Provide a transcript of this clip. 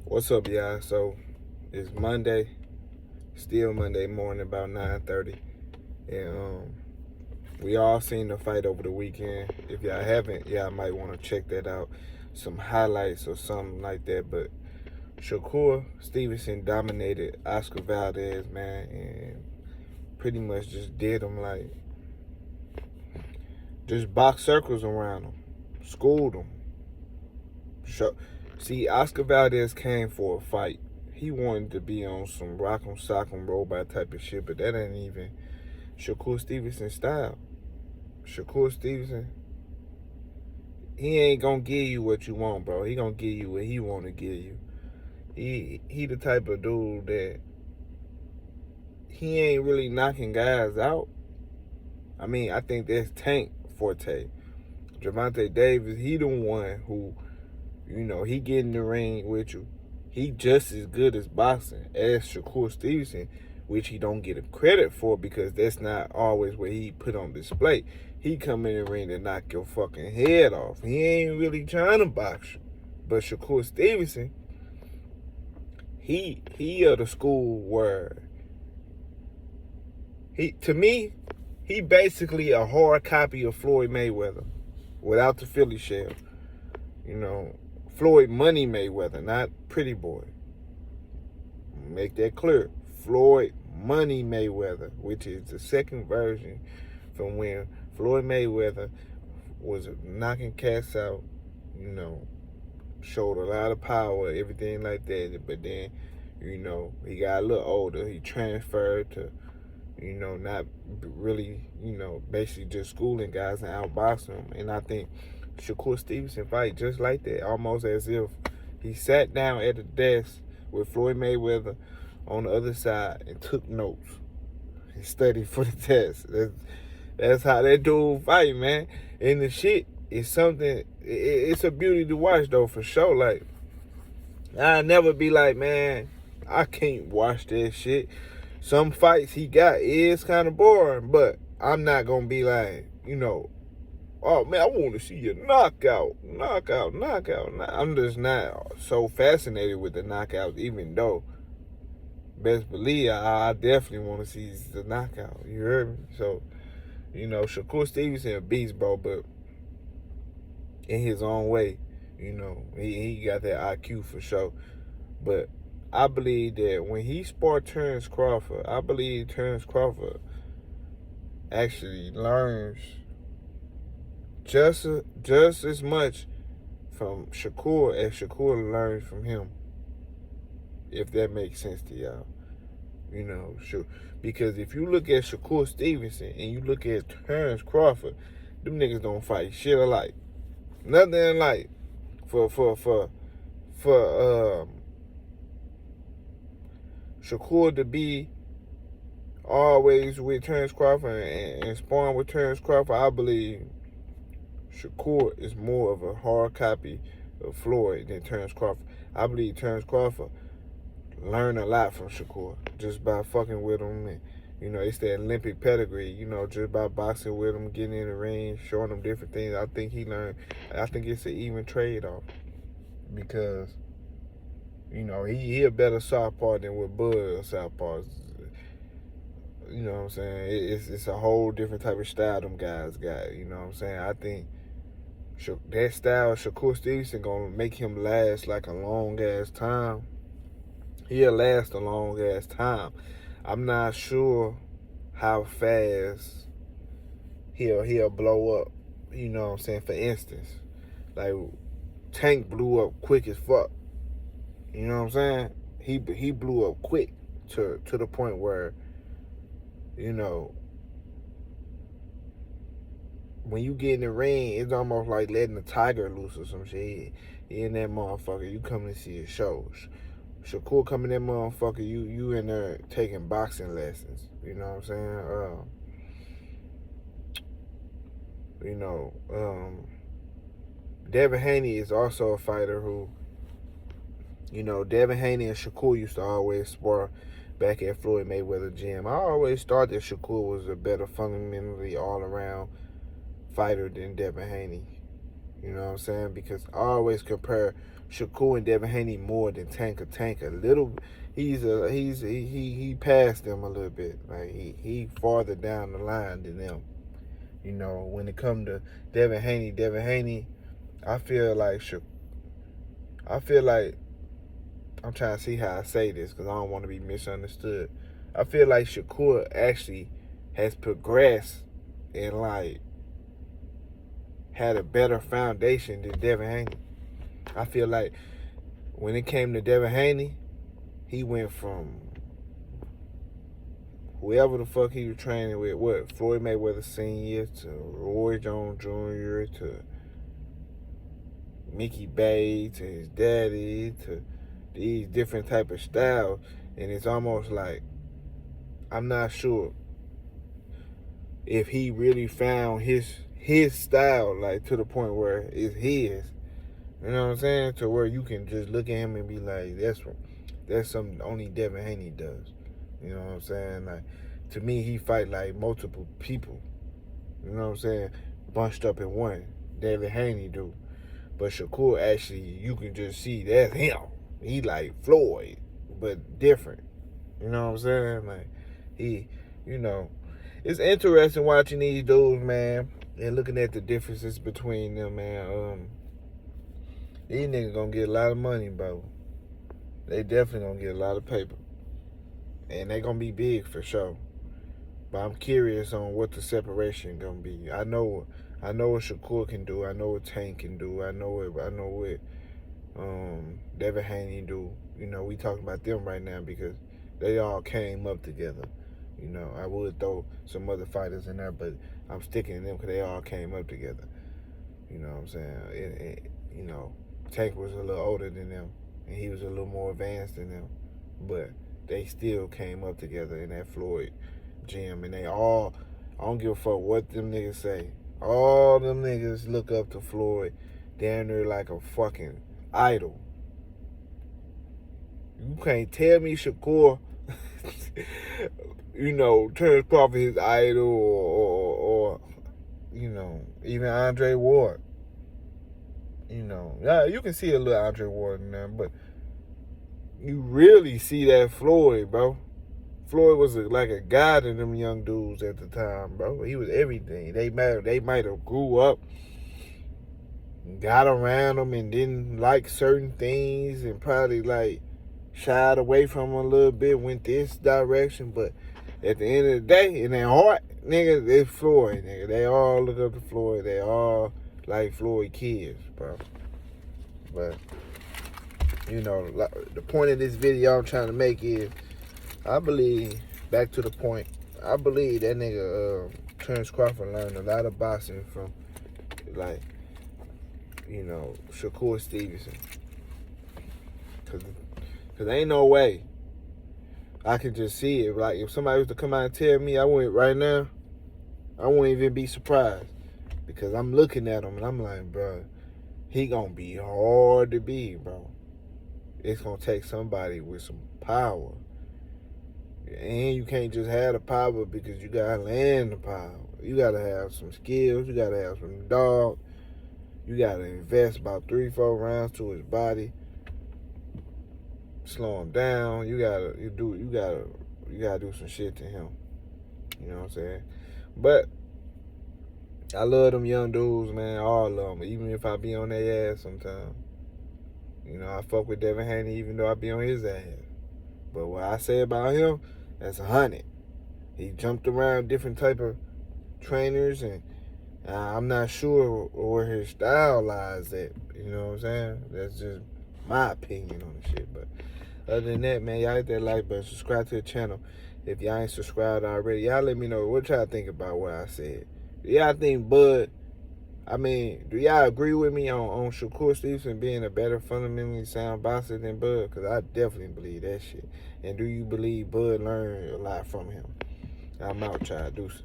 What's up, y'all? So it's Monday, still Monday morning, about 9:30, and we all seen the fight over the weekend. If y'all haven't, y'all might want to check that out, some highlights or something like that. But Shakur Stevenson dominated Oscar Valdez, man, and pretty much just did him like just box circles around him, schooled him. See, Oscar Valdez came for a fight. He wanted to be on some rock'em sock'em robot type of shit, but that ain't even Shakur Stevenson style. Shakur Stevenson, he ain't gonna give you what you want, bro. He gonna give you what he wanna give you. He the type of dude that he ain't really knocking guys out. I mean, I think that's Tank forte. Gervonta Davis, he the one who, he get in the ring with you. He just as good as boxing as Shakur Stevenson, which he don't get a credit for because that's not always what he put on display. He come in the ring to knock your fucking head off. He ain't really trying to box you. But Shakur Stevenson, he of the school where to me, he basically a hard copy of Floyd Mayweather without the Philly shell. Floyd Money Mayweather, not Pretty Boy. Make that clear. Floyd Money Mayweather, which is the second version from when Floyd Mayweather was knocking cats out, showed a lot of power, everything like that. But then, he got a little older. He transferred to, not really, basically just schooling guys and outboxing them. And I think Shakur Stevenson fight just like that, almost as if he sat down at the desk with Floyd Mayweather on the other side and took notes and studied for the test. That's how that dude fight, man. And the shit is something, it's a beauty to watch, though, for sure. Like, I'll never be like, man, I can't watch that shit. Some fights he got is kind of boring, but I'm not going to be like, oh, man, I want to see you knockout. I'm just not so fascinated with the knockouts, even though, best believe, I definitely want to see the knockout. You heard me? So, Shakur Stevenson a beast, bro, but in his own way, he got that IQ for sure. But I believe that when he sparred Terence Crawford, I believe Terence Crawford actually learns just as much from Shakur as Shakur learns from him, if that makes sense to y'all. Because if you look at Shakur Stevenson and you look at Terence Crawford, them niggas don't fight shit alike. Nothing alike. For Shakur to be always with Terence Crawford and sparring with Terence Crawford, I believe Shakur is more of a hard copy of Floyd than Terence Crawford. I believe Terence Crawford learned a lot from Shakur just by fucking with him. And, it's that Olympic pedigree, just by boxing with him, getting in the ring, showing him different things. I think he learned. I think it's an even trade-off because, he a better southpaw than what Bud southpaws. You know what I'm saying? It's a whole different type of style them guys got. You know what I'm saying? I think that style of Shakur Stevenson gonna make him last like a long ass time. He'll last a long ass time. I'm not sure how fast he'll blow up. You know what I'm saying? For instance, like Tank blew up quick as fuck. You know what I'm saying? He blew up quick to the point where, when you get in the ring, it's almost like letting a tiger loose or some shit. He in that motherfucker, you come to see a show. Shakur come in that motherfucker, you in there taking boxing lessons. You know what I'm saying? Devin Haney is also a fighter who, Devin Haney and Shakur used to always spar back at Floyd Mayweather gym. I always thought that Shakur was a better fundamentally all-around fighter than Devin Haney. You know what I'm saying? Because I always compare Shakur and Devin Haney more than Tanker. He passed them a little bit. Like he farther down the line than them. You know, when it come to Devin Haney, I feel like I'm trying to see how I say this because I don't want to be misunderstood. I feel like Shakur actually has progressed and like had a better foundation than Devin Haney. I feel like when it came to Devin Haney, he went from whoever the fuck he was training with, Floyd Mayweather Sr. to Roy Jones Jr. to Mickey Bay to his daddy to these different type of styles, and it's almost like I'm not sure if he really found his style, like to the point where it's his. You know what I'm saying? To where you can just look at him and be like, that's something only Devin Haney does. You know what I'm saying? Like, to me, he fight like multiple people. You know what I'm saying? Bunched up in one. Devin Haney do. But Shakur actually, you can just see that's him. He like Floyd, but different. You know what I'm saying? Like, it's interesting watching these dudes, man, and looking at the differences between them, man. These niggas gonna get a lot of money, bro. They definitely gonna get a lot of paper. And they gonna be big for sure. But I'm curious on what the separation gonna be. I know what Shakur can do. I know what Tank can do. I know what Devin Haney do. You know, we talking about them right now because they all came up together. You know, I would throw some other fighters in there, but I'm sticking to them because they all came up together. You know what I'm saying? You know, Tank was a little older than them, and he was a little more advanced than them. But they still came up together in that Floyd gym, and I don't give a fuck what them niggas say. All them niggas look up to Floyd damn near like a fucking idol. You can't tell me Shakur, you know, Terence Crawford his idol or you know, even Andre Ward. You know, yeah, you can see a little Andre Ward in there, but you really see that Floyd, bro. Floyd was like a god to them young dudes at the time, bro. He was everything. They might have grew up, got around him, and didn't like certain things, and probably like shied away from him a little bit, went this direction. But at the end of the day, in their heart, nigga, it's Floyd, nigga. They all look up to Floyd. They all like Floyd kids, bro. But you know, the point of this video I'm trying to make is, I believe, back to the point, I believe that nigga Terence Crawford learned a lot of boxing from, like, you know, Shakur Stevenson. Cause ain't no way I can just see it. Like, if somebody was to come out and tell me I went right now, I wouldn't even be surprised. Because I'm looking at him and I'm like, bro, he gonna be hard to beat, bro. It's gonna take somebody with some power. And you can't just have the power because you gotta land the power. You gotta have some skills. You gotta have some dog. You gotta invest about 3-4 rounds to his body. Slow him down. You gotta do some shit to him. You know what I'm saying? But I love them young dudes, man. All of them. Even if I be on their ass sometimes. You know, I fuck with Devin Haney even though I be on his ass. But what I say about him, that's 100. He jumped around different type of trainers, and I'm not sure where his style lies at. You know what I'm saying? That's just my opinion on the shit. But other than that, man, y'all hit that like button, subscribe to the channel. If y'all ain't subscribed already, y'all let me know what y'all think about what I said. Do y'all think do y'all agree with me on Shakur Stevenson being a better fundamentally sound boxer than Bud? Because I definitely believe that shit. And do you believe Bud learned a lot from him? I'm out, child. Deuces.